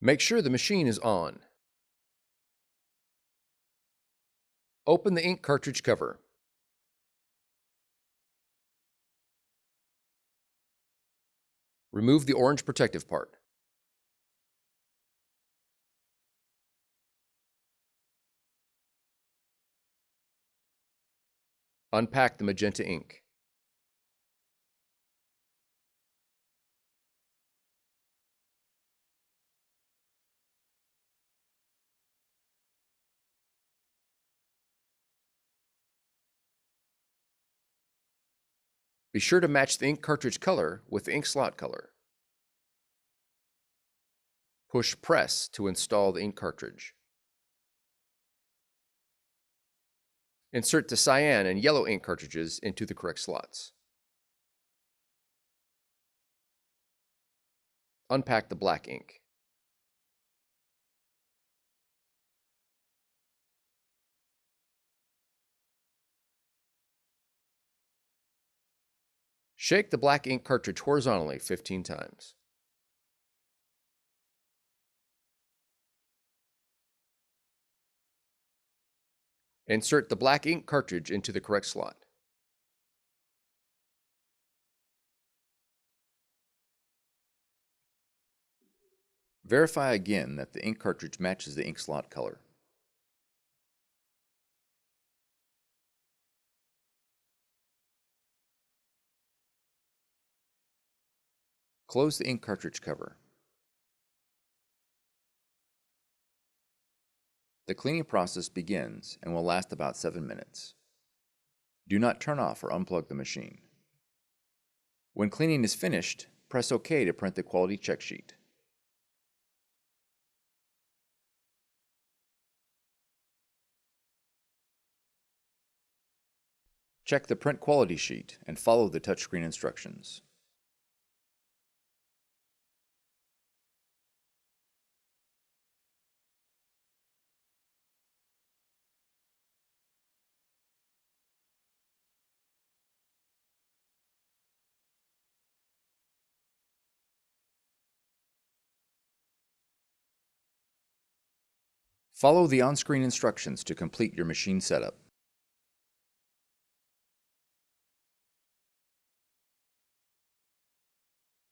Make sure the machine is on. Open the ink cartridge cover. Remove the orange protective part. Unpack the magenta ink. Be sure to match the ink cartridge color with the ink slot color. Push press to install the ink cartridge. Insert the cyan and yellow ink cartridges into the correct slots. Unpack the black ink. Shake the black ink cartridge horizontally 15 times. Insert the black ink cartridge into the correct slot. Verify again that the ink cartridge matches the ink slot color. Close the ink cartridge cover. The cleaning process begins and will last about 7 minutes. Do not turn off or unplug the machine. When cleaning is finished, press OK to print the quality check sheet. Check the print quality sheet and follow the touchscreen instructions. Follow the on-screen instructions to complete your machine setup.